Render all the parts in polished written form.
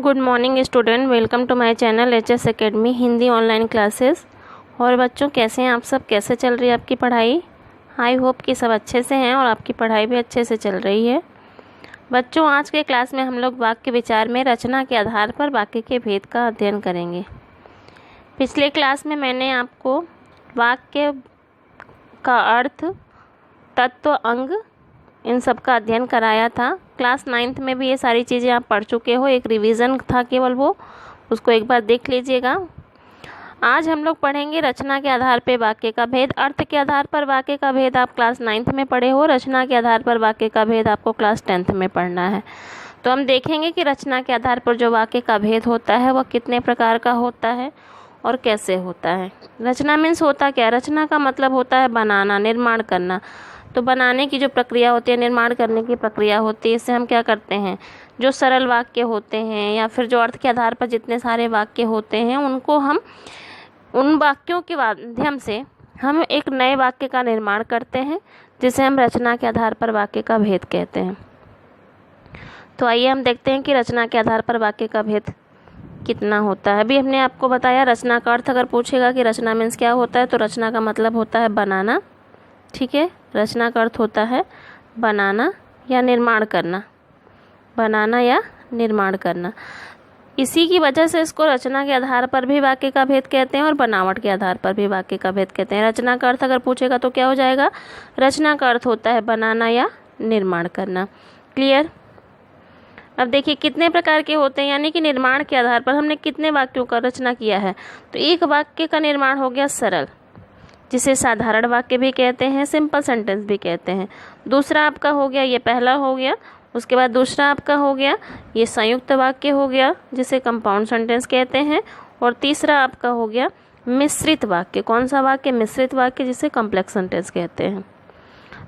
Good morning student, welcome to my channel HS academy Hindi online classes. और बच्चों, कैसे हैं आप सब? कैसे चल रही है आपकी पढ़ाई? आई होप कि सब अच्छे से हैं और आपकी पढ़ाई भी अच्छे से चल रही है। बच्चों, आज के क्लास में हम लोग वाक्य विचार में रचना के आधार पर वाक्य के भेद का अध्ययन करेंगे। पिछले क्लास में मैंने आपको वाक्य का अर्थ, तत्व, अंग, इन सब का अध्ययन कराया था। क्लास 9th में भी ये सारी चीज़ें आप पढ़ चुके हो। एक रिवीजन था केवल, वो उसको एक बार देख लीजिएगा। आज हम लोग पढ़ेंगे रचना के आधार पर वाक्य का भेद। अर्थ के आधार पर वाक्य का भेद आप क्लास 9th में पढ़े हो। रचना के आधार पर वाक्य का भेद आपको क्लास 10th में पढ़ना है। तो हम देखेंगे कि रचना के आधार पर जो वाक्य का भेद होता है वह कितने प्रकार का होता है और कैसे होता है। रचना मीन्स होता क्या? रचना का मतलब होता है बनाना, निर्माण करना। तो बनाने की जो प्रक्रिया होती है, निर्माण करने की प्रक्रिया होती है, इससे हम क्या करते हैं, जो सरल वाक्य होते हैं या फिर जो अर्थ के आधार पर जितने सारे वाक्य होते हैं उनको हम, उन वाक्यों के माध्यम से हम एक नए वाक्य का निर्माण करते हैं, जिसे हम रचना के आधार पर वाक्य का भेद कहते हैं। तो आइए हम देखते हैं कि रचना के आधार पर वाक्य का भेद कितना होता है। अभी हमने आपको बताया रचना का अर्थ। अगर पूछेगा कि रचना मीन्स क्या होता है, तो रचना का मतलब होता है बनाना। ठीक है, रचना का अर्थ होता है बनाना या निर्माण करना, बनाना या निर्माण करना। इसी की वजह से इसको रचना के आधार पर भी वाक्य का भेद कहते हैं और बनावट के आधार पर भी वाक्य का भेद कहते हैं। रचना का अर्थ अगर पूछेगा तो क्या हो जाएगा? रचना का अर्थ होता है बनाना या निर्माण करना। क्लियर? अब देखिए कितने प्रकार के होते हैं, यानी कि निर्माण के आधार पर हमने कितने वाक्यों का रचना किया है। तो एक वाक्य का निर्माण हो गया सरल, जिसे साधारण वाक्य भी कहते हैं, सिंपल सेंटेंस भी कहते हैं। दूसरा आपका हो गया, ये पहला हो गया। उसके बाद दूसरा आपका हो गया ये संयुक्त वाक्य हो गया, जिसे कंपाउंड सेंटेंस कहते हैं। और तीसरा आपका हो गया मिश्रित वाक्य। कौन सा वाक्य? मिश्रित वाक्य, जिसे कॉम्प्लेक्स सेंटेंस कहते हैं।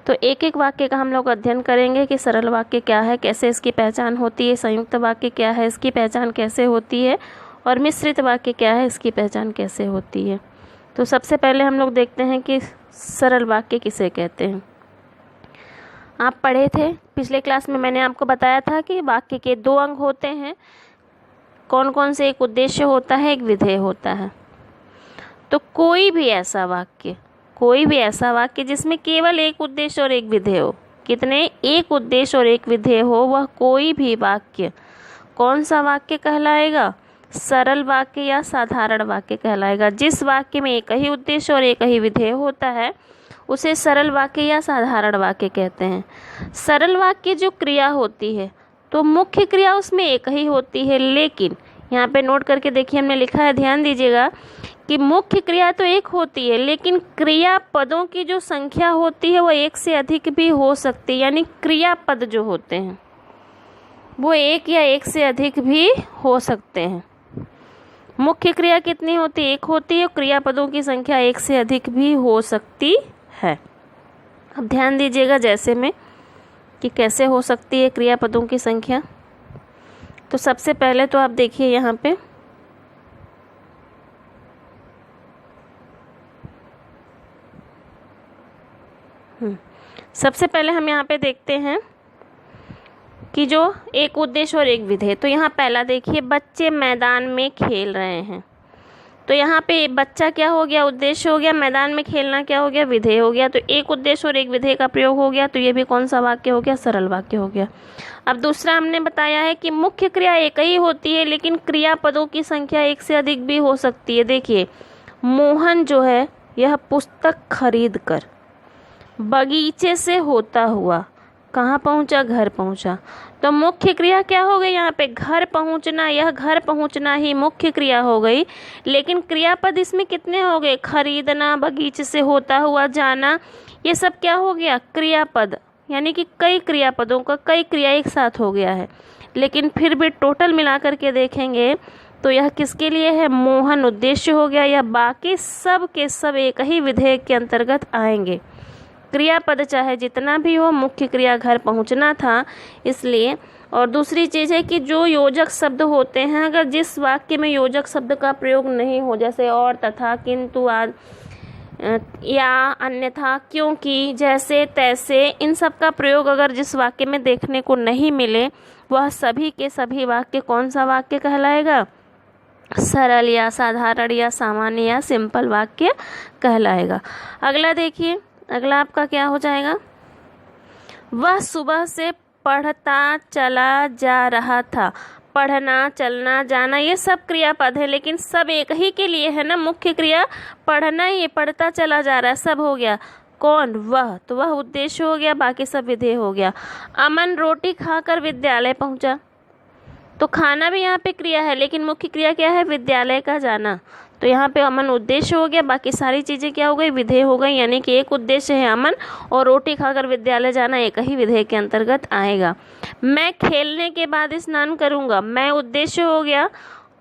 तो एक एक वाक्य का हम लोग अध्ययन करेंगे कि सरल वाक्य क्या है, कैसे इसकी पहचान होती है, संयुक्त वाक्य क्या है, इसकी पहचान कैसे होती है, और मिश्रित वाक्य क्या है, इसकी पहचान कैसे होती है। तो सबसे पहले हम लोग देखते हैं कि सरल वाक्य किसे कहते हैं। आप पढ़े थे पिछले क्लास में, मैंने आपको बताया था कि वाक्य के दो अंग होते हैं। कौन कौन से? एक उद्देश्य होता है, एक विधेय होता है। तो कोई भी ऐसा वाक्य जिसमें केवल एक उद्देश्य और एक विधेय हो, कितने? एक उद्देश्य और एक विधेय हो, वह कोई भी वाक्य कौन सा वाक्य कहलाएगा? सरल वाक्य या साधारण वाक्य कहलाएगा। जिस वाक्य में एक ही उद्देश्य और एक ही विधेय होता है उसे सरल वाक्य या साधारण वाक्य कहते हैं। सरल वाक्य जो क्रिया होती है, तो मुख्य क्रिया उसमें एक ही होती है, लेकिन यहाँ पे नोट करके देखिए, हमने लिखा है, ध्यान दीजिएगा कि मुख्य क्रिया तो एक होती है, लेकिन क्रिया पदों की जो संख्या होती है वो एक से अधिक भी हो सकती है। यानी क्रियापद जो होते हैं वो एक या एक से अधिक भी हो सकते हैं। मुख्य क्रिया कितनी होती है? एक होती है। क्रियापदों की संख्या एक से अधिक भी हो सकती है। अब ध्यान दीजिएगा जैसे में कि कैसे हो सकती है क्रियापदों की संख्या। तो सबसे पहले तो आप देखिए यहाँ पे सबसे पहले हम यहाँ पे देखते हैं कि जो एक उद्देश्य और एक विधेय। तो यहाँ पहला देखिए, बच्चे मैदान में खेल रहे हैं। तो यहाँ पे बच्चा क्या हो गया? उद्देश्य हो गया। मैदान में खेलना क्या हो गया? विधेय हो गया। तो एक उद्देश्य और एक विधेय का प्रयोग हो गया। तो ये भी कौन सा वाक्य हो गया? सरल वाक्य हो गया। अब दूसरा हमने बताया है कि मुख्य क्रिया एक ही होती है, लेकिन क्रियापदों की संख्या एक से अधिक भी हो सकती है। देखिए, मोहन जो है यह पुस्तक खरीद कर बगीचे से होता हुआ कहाँ पहुंचा? घर पहुंचा। तो मुख्य क्रिया क्या हो गई यहाँ पे? घर पहुंचना। यह घर पहुंचना ही मुख्य क्रिया हो गई, लेकिन क्रियापद इसमें कितने हो गए? खरीदना, बगीचे से होता हुआ जाना, ये सब क्या हो गया? क्रियापद। यानी कि कई क्रियापदों का कई क्रिया एक साथ हो गया है, लेकिन फिर भी टोटल मिला करके देखेंगे तो यह किसके लिए है? मोहन उद्देश्य हो गया। यह बाकी सब के सब एक ही विधेय के अंतर्गत आएंगे। क्रियापद चाहे जितना भी हो, मुख्य क्रिया घर पहुंचना था, इसलिए। और दूसरी चीज़ है कि जो योजक शब्द होते हैं, अगर जिस वाक्य में योजक शब्द का प्रयोग नहीं हो, जैसे और, तथा, किंतु आदि, या अन्यथा, क्योंकि, जैसे, तैसे, इन सब का प्रयोग अगर जिस वाक्य में देखने को नहीं मिले वह सभी के सभी वाक्य कौन सा वाक्य कहलाएगा? सरल या साधारण या सामान्य या सिंपल वाक्य कहलाएगा। अगला देखिए, अगला आपका क्या हो जाएगा? वह सुबह से पढ़ता चला जा रहा था। पढ़ना, चलना, जाना ये सब क्रियापद है, लेकिन सब एक ही के लिए है ना। मुख्य क्रिया पढ़ना, ये पढ़ता चला जा रहा है, सब हो गया। कौन? वह, तो वह उद्देश्य हो गया, बाकी सब विधेय हो गया। अमन रोटी खाकर विद्यालय पहुंचा, तो खाना भी यहाँ पे क्रिया है, लेकिन मुख्य क्रिया क्या है? विद्यालय का जाना। तो यहाँ पे अमन उद्देश्य हो गया, बाकी सारी चीज़ें क्या हो गई? विधेय हो गई। यानी कि एक उद्देश्य है अमन, और रोटी खाकर विद्यालय जाना एक ही विधेय के अंतर्गत आएगा। मैं खेलने के बाद स्नान करूँगा। मैं उद्देश्य हो गया,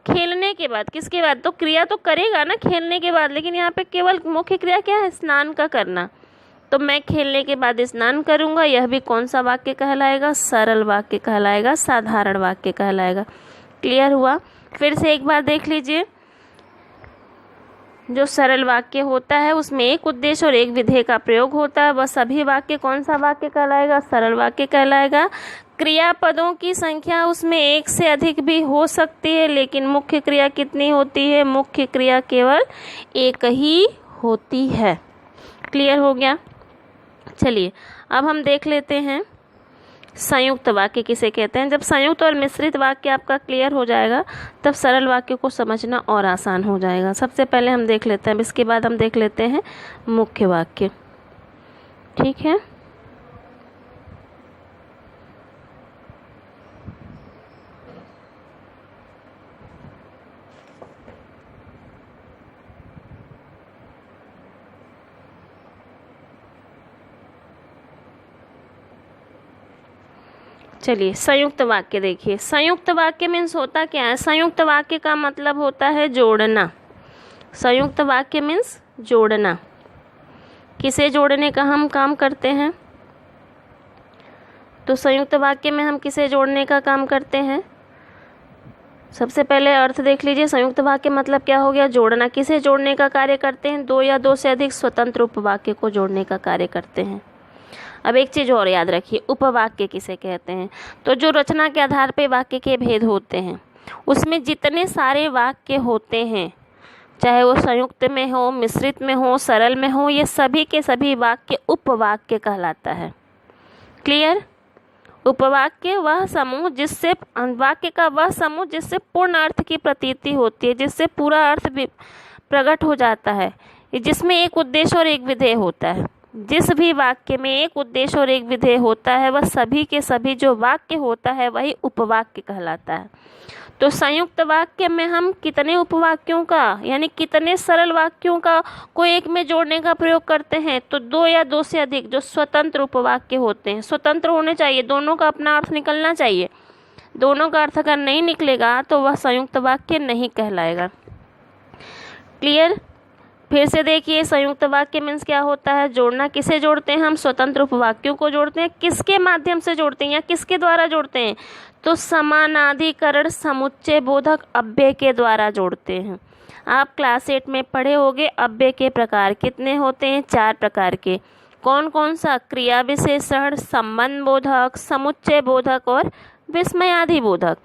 खेलने के बाद, किसके बाद? तो क्रिया तो करेगा ना खेलने के बाद, लेकिन यहाँ पे केवल मुख्य क्रिया क्या है? स्नान का करना। तो मैं खेलने के बाद स्नान करूंगा, यह भी कौन सा वाक्य कहलाएगा? सरल वाक्य कहलाएगा, साधारण वाक्य कहलाएगा। क्लियर हुआ? फिर से एक बार देख लीजिए। जो सरल वाक्य होता है उसमें एक उद्देश्य और एक विधेय का प्रयोग होता है, वह सभी वाक्य कौन सा वाक्य कहलाएगा? सरल वाक्य कहलाएगा। क्रियापदों की संख्या उसमें एक से अधिक भी हो सकती है, लेकिन मुख्य क्रिया कितनी होती है? मुख्य क्रिया केवल एक ही होती है। क्लियर हो गया? चलिए अब हम देख लेते हैं संयुक्त वाक्य किसे कहते हैं। जब संयुक्त और मिश्रित वाक्य आपका क्लियर हो जाएगा तब सरल वाक्य को समझना और आसान हो जाएगा। सबसे पहले हम देख लेते हैं, इसके बाद हम देख लेते हैं मुख्य वाक्य। ठीक है, चलिए संयुक्त वाक्य देखिए। संयुक्त वाक्य मीन्स होता क्या है? संयुक्त वाक्य का मतलब होता है जोड़ना। संयुक्त वाक्य मीन्स जोड़ना। किसे जोड़ने का हम काम करते हैं? तो संयुक्त वाक्य में हम किसे जोड़ने का काम करते हैं? सबसे पहले अर्थ देख लीजिए। संयुक्त वाक्य मतलब क्या हो गया? जोड़ना। किसे जोड़ने का कार्य करते हैं? दो या दो से अधिक स्वतंत्र उपवाक्य को जोड़ने का कार्य करते हैं। अब एक चीज़ और याद रखिए, उपवाक्य किसे कहते हैं? तो जो रचना के आधार पे वाक्य के भेद होते हैं, उसमें जितने सारे वाक्य होते हैं, चाहे वो संयुक्त में हो, मिश्रित में हो, सरल में हो, ये सभी के सभी वाक्य उपवाक्य कहलाता है। क्लियर? उपवाक्य वह समूह जिससे, वाक्य का वह समूह जिससे पूर्ण अर्थ की प्रतीति होती है, जिससे पूरा अर्थ प्रकट हो जाता है, जिसमें एक उद्देश्य और एक विधेय होता है। जिस भी वाक्य में एक उद्देश्य और एक विधेय होता है, वह सभी के सभी जो वाक्य होता है वही उपवाक्य कहलाता है। तो संयुक्त वाक्य में हम कितने उपवाक्यों का, यानी कितने सरल वाक्यों का को एक में जोड़ने का प्रयोग करते हैं? तो दो या दो से अधिक जो स्वतंत्र उपवाक्य होते हैं। स्वतंत्र होने चाहिए, दोनों का अपना अर्थ निकलना चाहिए। दोनों का अर्थ अगर नहीं निकलेगा तो वह संयुक्त वाक्य नहीं कहलाएगा। क्लियर? फिर से देखिए, संयुक्त वाक्य मीन्स क्या होता है? जोड़ना। किसे जोड़ते हैं हम? स्वतंत्र उपवाक्यों को जोड़ते हैं। किसके माध्यम से जोड़ते हैं या किसके द्वारा जोड़ते हैं? तो समानाधिकरण समुच्चय बोधक अव्यय के द्वारा जोड़ते हैं। आप क्लास 8 में पढ़े होंगे अव्यय के प्रकार कितने होते हैं? 4 प्रकार के। कौन कौन सा? क्रिया विशेषण, संबंध बोधक, समुच्चय बोधक और विस्मयादि बोधक।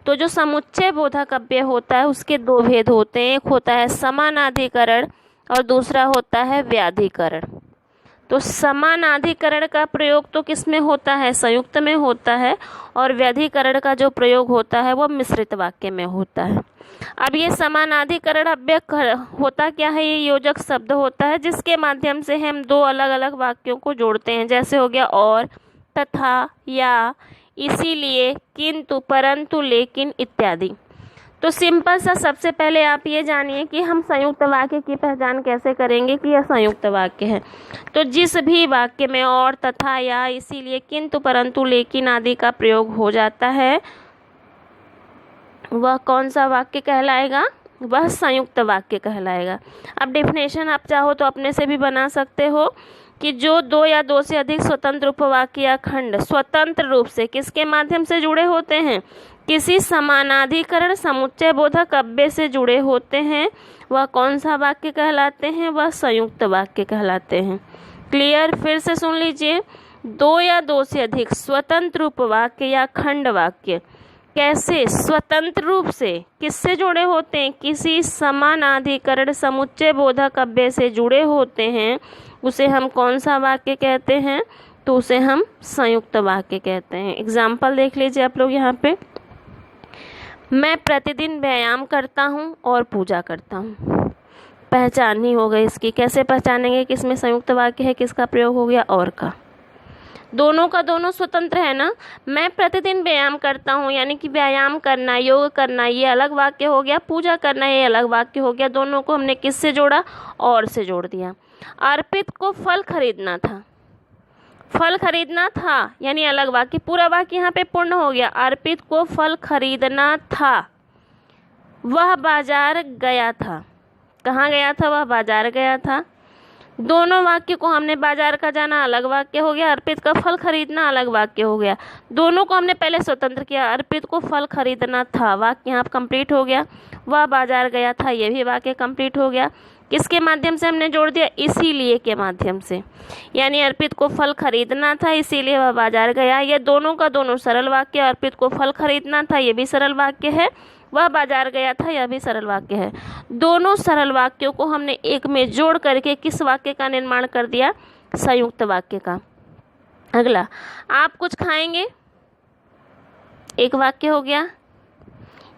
तो जो समुच्चय बोधक अव्यय होता है उसके दो भेद होते हैं, एक होता है समानाधिकरण और दूसरा होता है व्याधिकरण। तो समानाधिकरण का प्रयोग तो किस में होता है? संयुक्त में होता है, और व्याधिकरण का जो प्रयोग होता है वो मिश्रित वाक्य में होता है। अब ये समानाधिकरण अव्यय होता क्या है? ये योजक शब्द होता है जिसके माध्यम से हम दो अलग अलग वाक्यों को जोड़ते हैं। जैसे हो गया और, तथा, या, इसीलिए, किंतु, परंतु, लेकिन इत्यादि। तो सिंपल सा सबसे पहले आप ये जानिए कि हम संयुक्त वाक्य की पहचान कैसे करेंगे कि यह संयुक्त वाक्य है। तो जिस भी वाक्य में और, तथा, या, इसीलिए, किंतु, परंतु, लेकिन आदि का प्रयोग हो जाता है वह कौन सा वाक्य कहलाएगा? वह संयुक्त वाक्य कहलाएगा। अब डेफिनेशन आप चाहो तो अपने से भी बना सकते हो कि जो दो या दो से अधिक स्वतंत्र उपवाक्य या खंड स्वतंत्र रूप से किसके माध्यम से जुड़े होते हैं, किसी समानाधिकरण समुच्चय बोधक अव्यय से जुड़े होते हैं, वह कौन सा वाक्य कहलाते हैं, वह संयुक्त वाक्य कहलाते हैं। क्लियर? फिर से सुन लीजिए, दो या दो से अधिक स्वतंत्र उपवाक्य या खंड वाक्य कैसे स्वतंत्र रूप से किससे जुड़े होते हैं, किसी समानाधिकरण समुच्चय बोधक अव्यय से जुड़े होते हैं, उसे हम कौन सा वाक्य कहते हैं, तो उसे हम संयुक्त वाक्य कहते हैं। एग्जाम्पल देख लीजिए आप लोग यहाँ पे, मैं प्रतिदिन व्यायाम करता हूँ और पूजा करता हूँ। पहचान ही हो गई इसकी। कैसे पहचानेंगे किसमें संयुक्त वाक्य है, किसका प्रयोग हो गया और का। दोनों का दोनों स्वतंत्र है ना। मैं प्रतिदिन व्यायाम करता हूँ यानी कि व्यायाम करना, योग करना, ये अलग वाक्य हो गया। पूजा करना ये अलग वाक्य हो गया। दोनों को हमने किससे जोड़ा, और से जोड़ दिया। अर्पित को फल खरीदना था, फल खरीदना था यानी अलग वाक्य। पूरा वाक्य यहाँ पे पूर्ण हो गया। अर्पित को फल खरीदना था, वह बाजार गया था। कहाँ गया था, वह बाजार गया था। दोनों वाक्य को हमने बाजार का जाना अलग वाक्य हो गया, अर्पित का फल खरीदना अलग वाक्य हो गया। दोनों को हमने पहले स्वतंत्र किया। अर्पित को फल खरीदना था, वाक्य यहाँ कंप्लीट हो गया। वह बाजार गया था, ये भी वाक्य कंप्लीट हो गया। किसके माध्यम से हमने जोड़ दिया, इसीलिए के माध्यम से। यानी अर्पित को फल खरीदना था इसीलिए वह बाजार गया। ये दोनों का दोनों सरल वाक्य। अर्पित को फल खरीदना था, ये भी सरल वाक्य है। वह बाजार गया था, यह भी सरल वाक्य है। दोनों सरल वाक्यों को हमने एक में जोड़ करके किस वाक्य का निर्माण कर दिया, संयुक्त वाक्य का। अगला, आप कुछ खाएंगे, एक वाक्य हो गया।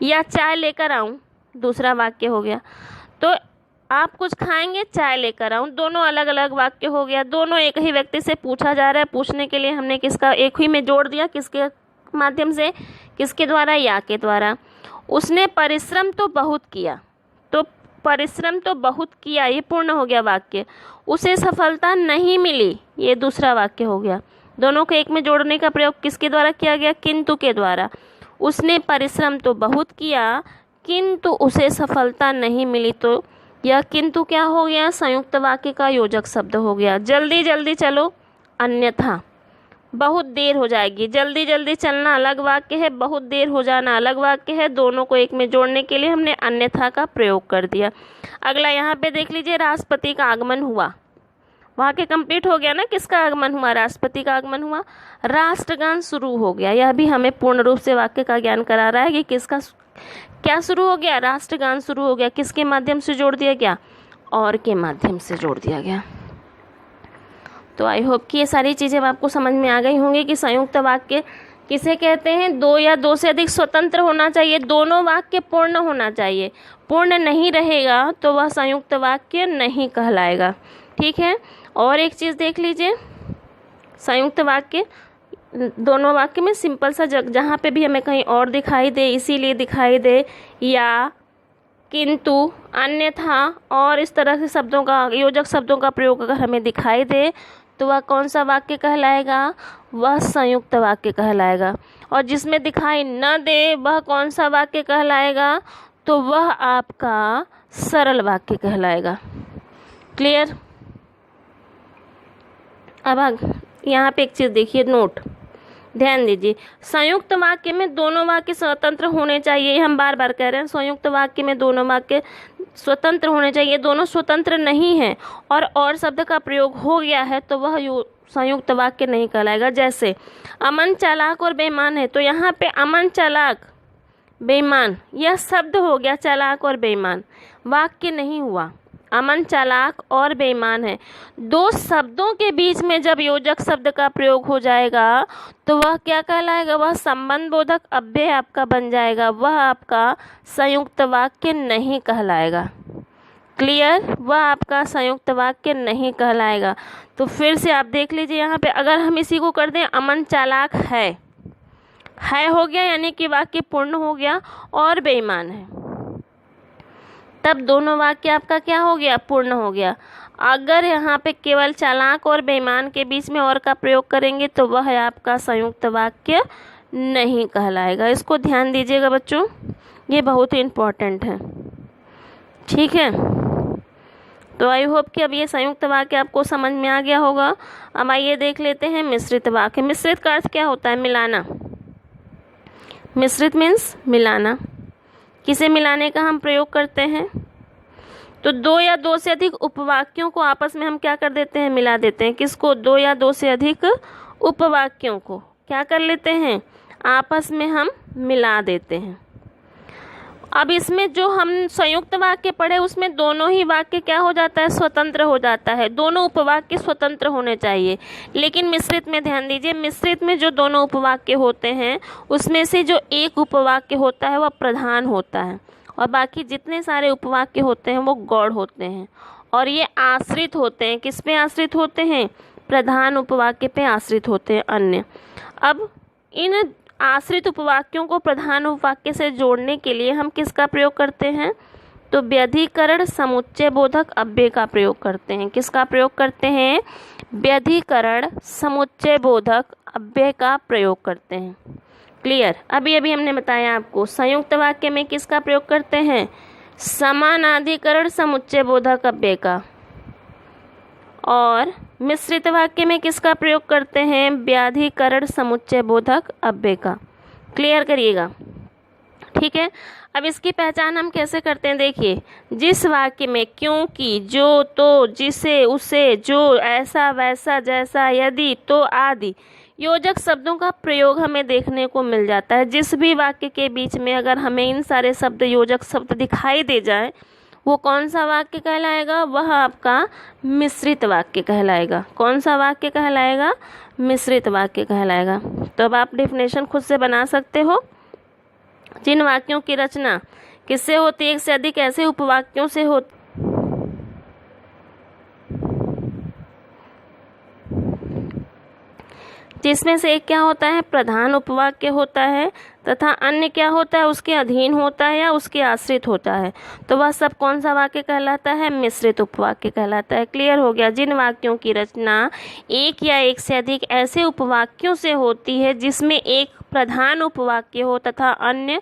या चाय लेकर आऊं, दूसरा वाक्य हो गया। तो आप कुछ खाएंगे, चाय लेकर आऊं, दोनों अलग अलग वाक्य हो गया। दोनों एक ही व्यक्ति से पूछा जा रहा है। पूछने के लिए हमने किसका एक ही में जोड़ दिया, किसके माध्यम से, किसके द्वारा, या के द्वारा। उसने परिश्रम तो बहुत किया, तो परिश्रम तो बहुत किया, ये पूर्ण हो गया वाक्य। उसे सफलता नहीं मिली, ये दूसरा वाक्य हो गया। दोनों को एक में जोड़ने का प्रयोग किसके द्वारा किया गया, किंतु के द्वारा। उसने परिश्रम तो बहुत किया किंतु उसे सफलता नहीं मिली, तो यह किंतु क्या हो गया, संयुक्त वाक्य का योजक शब्द हो गया। जल्दी जल्दी चलो, अन्यथा बहुत देर हो जाएगी। जल्दी जल्दी चलना अलग वाक्य है, बहुत देर हो जाना अलग वाक्य है। दोनों को एक में जोड़ने के लिए हमने अन्यथा का प्रयोग कर दिया। अगला यहाँ पे देख लीजिए, राष्ट्रपति का आगमन हुआ, वाक्य कंप्लीट हो गया ना। किसका आगमन हुआ, राष्ट्रपति का आगमन हुआ। राष्ट्रगान शुरू हो गया, यह भी हमें पूर्ण रूप से वाक्य का ज्ञान करा रहा है कि किसका क्या शुरू हो गया, राष्ट्रगान शुरू हो गया। किसके माध्यम से जोड़ दिया गया, और के माध्यम से जोड़ दिया गया। तो आई होप कि ये सारी चीज़ें आपको समझ में आ गई होंगी कि संयुक्त वाक्य किसे कहते हैं। दो या दो से अधिक स्वतंत्र होना चाहिए, दोनों वाक्य पूर्ण होना चाहिए। पूर्ण नहीं रहेगा तो वह संयुक्त वाक्य नहीं कहलाएगा। ठीक है, और एक चीज़ देख लीजिए, संयुक्त वाक्य दोनों वाक्य में सिंपल सा जहाँ पे भी हमें कहीं और दिखाई दे, इसीलिए दिखाई दे, या, किंतु, अन्यथा और इस तरह से शब्दों का, योजक शब्दों का प्रयोग अगर हमें दिखाई दे तो वह कौन सा वाक्य कहलाएगा, वह संयुक्त वाक्य कहलाएगा। और जिसमें दिखाई न दे वह कौन सा वाक्य कहलाएगा, तो वह आपका सरल वाक्य कहलाएगा। क्लियर? अब यहाँ पे एक चीज़ देखिए, नोट ध्यान दीजिए। संयुक्त वाक्य में दोनों वाक्य स्वतंत्र होने चाहिए, हम बार बार कह रहे हैं। संयुक्त वाक्य में दोनों वाक्य स्वतंत्र होने चाहिए, दोनों स्वतंत्र नहीं हैं और शब्द का प्रयोग हो गया है तो वह संयुक्त वाक्य नहीं कहलाएगा। जैसे अमन चालाक और बेईमान है, तो यहाँ पे अमन चालाक बेईमान यह शब्द हो गया, चालाक और बेईमान वाक्य नहीं हुआ। अमन चालाक और बेईमान है, दो शब्दों के बीच में जब योजक शब्द का प्रयोग हो जाएगा तो वह क्या कहलाएगा, वह संबंध बोधक अव्यय आपका बन जाएगा, वह आपका संयुक्त वाक्य नहीं कहलाएगा। क्लियर? वह आपका संयुक्त वाक्य नहीं कहलाएगा। तो फिर से आप देख लीजिए यहाँ पे, अगर हम इसी को कर दें, अमन चालाक है हो गया यानी कि वाक्य पूर्ण हो गया, और बेईमान है, तब दोनों वाक्य आपका क्या हो गया, पूर्ण हो गया। अगर यहाँ पे केवल चालाक और बेईमान के बीच में और का प्रयोग करेंगे तो वह आपका संयुक्त वाक्य नहीं कहलाएगा। इसको ध्यान दीजिएगा बच्चों, ये बहुत ही इम्पोर्टेंट है। ठीक है, तो आई होप कि अब ये संयुक्त वाक्य आपको समझ में आ गया होगा। अब आइए देख लेते हैं मिश्रित वाक्य। मिश्रित का अर्थ क्या होता है? मिलाना। मिश्रित मीन्स मिलाना। किसे मिलाने का हम प्रयोग करते हैं? तो दो या दो से अधिक उपवाक्यों को आपस में हम क्या कर देते हैं? मिला देते हैं। किसको? दो या दो से अधिक उपवाक्यों को क्या कर लेते हैं? आपस में हम मिला देते हैं। अब इसमें जो हम संयुक्त वाक्य पढ़े उसमें दोनों ही वाक्य क्या हो जाता है? स्वतंत्र हो जाता है। दोनों उपवाक्य स्वतंत्र होने चाहिए। लेकिन मिश्रित में ध्यान दीजिए, मिश्रित में जो दोनों उपवाक्य होते हैं उसमें से जो एक उपवाक्य होता है वह प्रधान होता है और बाकी जितने सारे उपवाक्य होते हैं वो गौड़ होते हैं और ये आश्रित होते हैं। किस पे आश्रित होते हैं? प्रधान उपवाक्य पे आश्रित होते हैं अन्य। अब इन आश्रित उपवाक्यों को प्रधान उपवाक्य से जोड़ने के लिए हम किसका प्रयोग करते हैं? तो व्यधिकरण समुच्चय बोधक अव्यय का प्रयोग करते हैं। किसका प्रयोग करते हैं? व्यधिकरण समुच्चय बोधक अव्यय का प्रयोग करते हैं। क्लियर? अभी अभी हमने बताया आपको संयुक्त वाक्य में किसका प्रयोग करते हैं? समानाधिकरण समुच्चय बोधक अव्यय का। और मिश्रित वाक्य में किसका प्रयोग करते हैं? व्याधिकरण समुच्चय बोधक अव्यय का। क्लियर करिएगा, ठीक है। अब इसकी पहचान हम कैसे करते हैं? देखिए, जिस वाक्य में क्योंकि, जो, तो, जिसे, उसे, जो, ऐसा, वैसा, जैसा, यदि, तो आदि योजक शब्दों का प्रयोग हमें देखने को मिल जाता है। जिस भी वाक्य के बीच में अगर हमें इन सारे शब्द, योजक शब्द दिखाई दे जाए वो कौन सा वाक्य कहलाएगा? वह आपका मिश्रित वाक्य कहलाएगा। कौन सा वाक्य कहलाएगा? मिश्रित वाक्य कहलाएगा। तो अब आप डेफिनेशन खुद से बना सकते हो। जिन वाक्यों की रचना किससे होती है? एक से अधिक ऐसे उपवाक्यों से होती, जिसमें से एक क्या होता है? प्रधान उपवाक्य होता है तथा अन्य क्या होता है? उसके अधीन होता है या उसके आश्रित होता है। तो वह सब कौन सा वाक्य कहलाता है? मिश्रित उपवाक्य कहलाता है। क्लियर हो गया? जिन वाक्यों की रचना एक या एक से अधिक ऐसे उपवाक्यों से होती है जिसमें एक प्रधान उपवाक्य हो तथा अन्य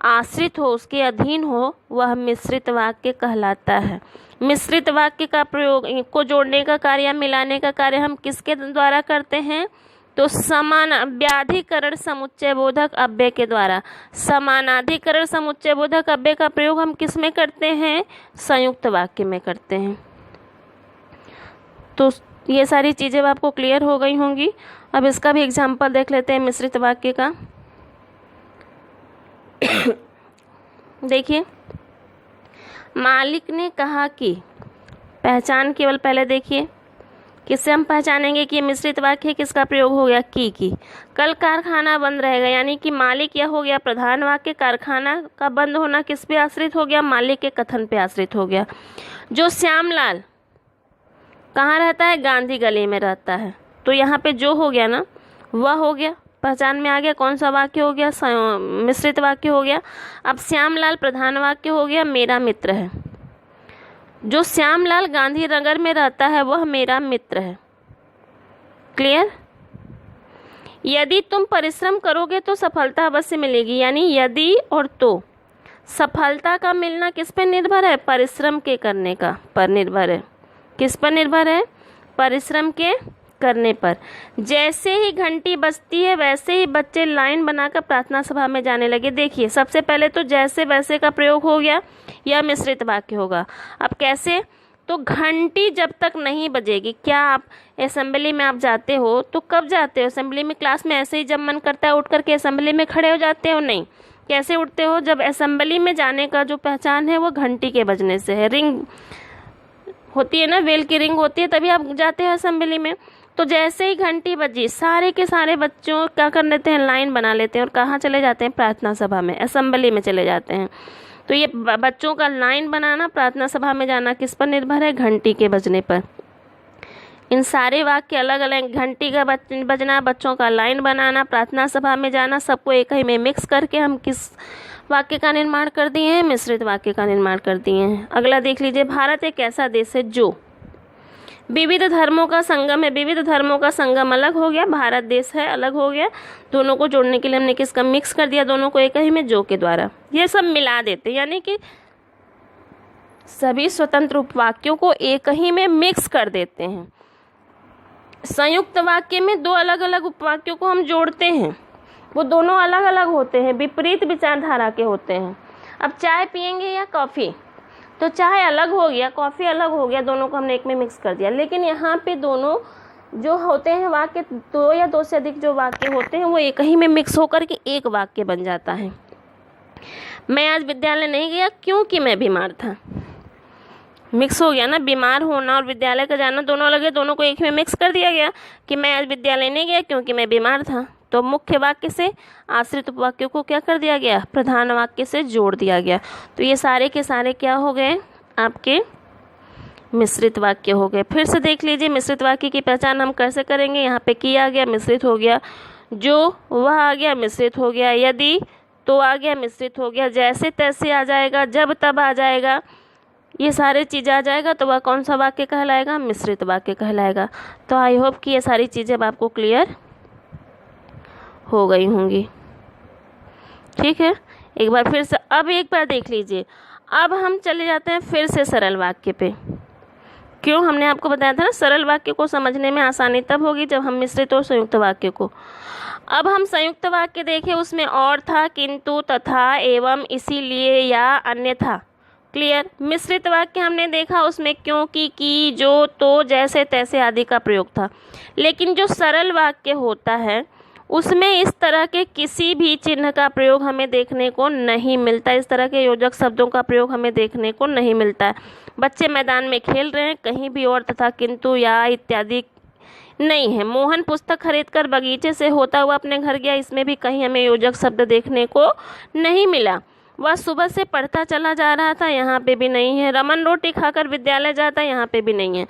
आश्रित हो, उसके अधीन हो, वह मिश्रित वाक्य कहलाता है। मिश्रित वाक्य का प्रयोग को जोड़ने का कार्य या मिलाने का कार्य हम किसके द्वारा करते हैं? तो समान व्याधिकरण समुच्चय बोधक अव्यय के द्वारा। समानाधिकरण समुच्चय बोधक अव्यय का प्रयोग हम किस में करते हैं? संयुक्त वाक्य में करते हैं। तो ये सारी चीजें आपको क्लियर हो गई होंगी। अब इसका भी एग्जाम्पल देख लेते हैं मिश्रित वाक्य का। देखिए, मालिक ने कहा कि, पहचान केवल पहले देखिए किससे हम पहचानेंगे कि ये मिश्रित वाक्य किसका प्रयोग हो गया? की। कल कारखाना बंद रहेगा, यानी कि मालिक यह हो गया प्रधान वाक्य। कारखाना का बंद होना किस पे आश्रित हो गया? मालिक के कथन पे आश्रित हो गया। जो श्यामलाल कहाँ रहता है? गांधी गली में रहता है। तो यहाँ पे जो हो गया ना वह हो गया, पहचान में आ गया कौन सा वाक्य हो गया? मिश्रित वाक्य हो गया। अब श्यामलाल प्रधान वाक्य हो गया, मेरा मित्र है। जो श्यामलाल गांधी नगर में रहता है वह मेरा मित्र है। क्लियर? यदि तुम परिश्रम करोगे तो सफलता अवश्य मिलेगी, यानी यदि और तो। सफलता का मिलना किस पर निर्भर है? परिश्रम के करने का पर निर्भर है। किस पर निर्भर है? परिश्रम के करने पर। जैसे ही घंटी बजती है वैसे ही बच्चे लाइन बनाकर प्रार्थना सभा में जाने लगे। देखिए, सबसे पहले तो जैसे वैसे का प्रयोग हो गया, यह मिश्रित वाक्य होगा। अब कैसे? तो घंटी जब तक नहीं बजेगी, क्या आप असेंबली में आप जाते हो तो कब जाते हो? असेंबली में क्लास में ऐसे ही जब मन करता है उठ करके असेंबली में खड़े हो जाते हो? नहीं। कैसे उठते हो? जब असेंबली में जाने का जो पहचान है वो घंटी के बजने से है। रिंग होती है ना, बेल की रिंग होती है, तभी आप जाते हो असेंबली में। तो जैसे ही घंटी बजी सारे के सारे बच्चों क्या कर लेते हैं? लाइन बना लेते हैं और कहाँ चले जाते हैं? प्रार्थना सभा में, असेंबली में चले जाते हैं। तो ये बच्चों का लाइन बनाना, प्रार्थना सभा में जाना किस पर निर्भर है? घंटी के बजने पर। इन सारे वाक्य अलग अलग, घंटी का बजना, बच्चों का लाइन बनाना, प्रार्थना सभा में जाना, सबको एक ही में मिक्स करके हम किस वाक्य का निर्माण कर दिए हैं? मिश्रित वाक्य का निर्माण कर दिए हैं। अगला देख लीजिए, भारत एक ऐसा देश है जो विविध धर्मों का संगम है। विविध धर्मों का संगम अलग हो गया, भारत देश है अलग हो गया। दोनों को जोड़ने के लिए हमने किसका मिक्स कर दिया? दोनों को एक ही में जो के द्वारा। ये सब मिला देते, यानी कि सभी स्वतंत्र उपवाक्यों को एक ही में मिक्स कर देते हैं। संयुक्त वाक्य में दो अलग अलग उपवाक्यों को हम जोड़ते हैं, वो दोनों अलग अलग होते हैं, विपरीत विचारधारा के होते हैं। अब चाय पियेंगे या कॉफ़ी, तो चाय अलग हो गया, कॉफ़ी अलग हो गया, दोनों को हमने एक में मिक्स कर दिया। लेकिन यहाँ पे दोनों जो होते हैं वाक्य, दो या दो से अधिक जो वाक्य होते हैं वो एक ही में मिक्स होकर के एक वाक्य बन जाता है। मैं आज विद्यालय नहीं गया क्योंकि मैं बीमार था। मिक्स हो गया ना, बीमार होना और विद्यालय का जाना दोनों अलग है, दोनों को एक में मिक्स कर दिया गया कि मैं आज विद्यालय नहीं गया क्योंकि मैं बीमार था। तो मुख्य वाक्य से आश्रित उपवाक्यों को क्या कर दिया गया, प्रधान वाक्य से जोड़ दिया गया। तो ये सारे के सारे क्या हो गए, आपके मिश्रित वाक्य हो गए। फिर से देख लीजिए, मिश्रित वाक्य की पहचान हम कैसे करेंगे। यहाँ पे की आ गया, मिश्रित हो गया, जो वह आ गया, मिश्रित हो गया, यदि तो आ गया, मिश्रित हो गया, जैसे तैसे आ जाएगा, जब तब आ जाएगा, ये सारे चीज़ें आ जाएगा तो वह कौन सा वाक्य कहलाएगा, मिश्रित वाक्य कहलाएगा। तो आई होप कि ये सारी चीज़ें अब आपको क्लियर हो गई होंगी। ठीक है, एक बार फिर से अब एक बार देख लीजिए। अब हम चले जाते हैं फिर से सरल वाक्य पे। क्यों, हमने आपको बताया था ना सरल वाक्य को समझने में आसानी तब होगी जब हम मिश्रित और संयुक्त वाक्य को। अब हम संयुक्त वाक्य देखें, उसमें और था, किंतु, तथा, एवं, इसीलिए या अन्यथा। क्लियर। मिश्रित वाक्य हमने देखा, उसमें क्योंकि, की, जो, तो, जैसे तैसे आदि का प्रयोग था। लेकिन जो सरल वाक्य होता है उसमें इस तरह के किसी भी चिन्ह का प्रयोग हमें देखने को नहीं मिलता, इस तरह के योजक शब्दों का प्रयोग हमें देखने को नहीं मिलता है। बच्चे मैदान में खेल रहे हैं, कहीं भी और, तथा, किंतु, या इत्यादि नहीं है। मोहन पुस्तक खरीदकर बगीचे से होता हुआ अपने घर गया, इसमें भी कहीं हमें योजक शब्द देखने को नहीं मिला। वह सुबह से पढ़ता चला जा रहा था, यहाँ पे भी नहीं है। रमन रोटी खाकर विद्यालय जाता, यहाँ पे भी नहीं है।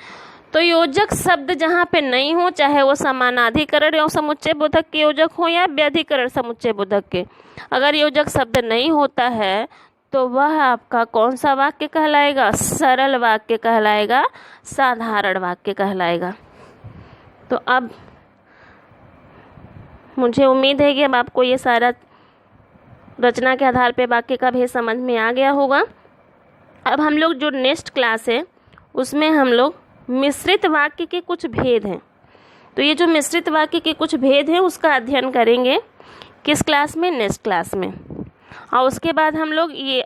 तो योजक शब्द जहाँ पे नहीं हो, चाहे वो समानाधिकरण या समुच्चय बोधक के योजक हो या व्यधिकरण समुच्चय बोधक के, अगर योजक शब्द नहीं होता है तो वह आपका कौन सा वाक्य कहलाएगा, सरल वाक्य कहलाएगा, साधारण वाक्य कहलाएगा। तो अब मुझे उम्मीद है कि अब आपको ये सारा रचना के आधार पे वाक्य का भेद समझ में आ गया होगा। अब हम लोग जो नेक्स्ट क्लास है उसमें हम लोग मिश्रित वाक्य के कुछ भेद हैं। तो ये जो मिश्रित वाक्य के कुछ भेद हैं उसका अध्ययन करेंगे किस क्लास में, नेक्स्ट क्लास में। और उसके बाद हम लोग ये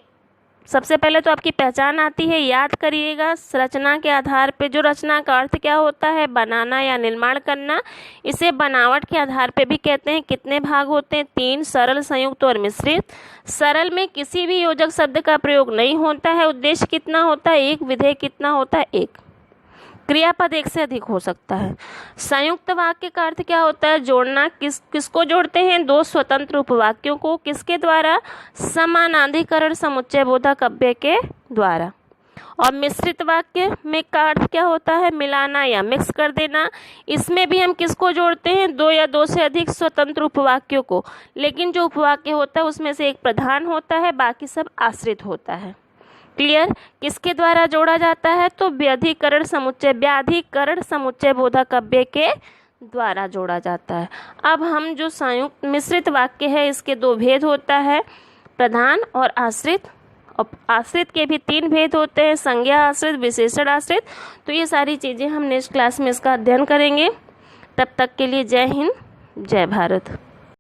सबसे पहले तो आपकी पहचान आती है, याद करिएगा रचना के आधार पे। जो रचना का अर्थ क्या होता है, बनाना या निर्माण करना। इसे बनावट के आधार पे भी कहते हैं। कितने भाग होते हैं, 3, सरल, संयुक्त और मिश्रित। सरल में किसी भी योजक शब्द का प्रयोग नहीं होता है। उद्देश्य कितना होता है, 1। विधेय कितना होता है, 1। क्रियापद 1 से अधिक हो सकता है। संयुक्त वाक्य का अर्थ क्या होता है, जोड़ना। किसको जोड़ते हैं, 2 स्वतंत्र उपवाक्यों को। किसके द्वारा, समानाधिकरण समुच्चय बोधक अव्यय के द्वारा। और मिश्रित वाक्य में का अर्थ क्या होता है, मिलाना या मिक्स कर देना। इसमें भी हम किसको जोड़ते हैं, 2 या 2 से अधिक स्वतंत्र उपवाक्यों को। लेकिन जो उपवाक्य होता है उसमें से एक प्रधान होता है, बाकी सब आश्रित होता है। क्लियर। किसके द्वारा जोड़ा जाता है, तो व्याधिकरण समुच्चय बोधक अव्यय के द्वारा जोड़ा जाता है। अब हम जो संयुक्त मिश्रित वाक्य है इसके 2 भेद होता है, प्रधान और आश्रित। और आश्रित के भी 3 भेद होते हैं, संज्ञा आश्रित, विशेषण आश्रित। तो ये सारी चीज़ें हम नेक्स्ट क्लास में इसका अध्ययन करेंगे। तब तक के लिए जय हिंद, जय भारत।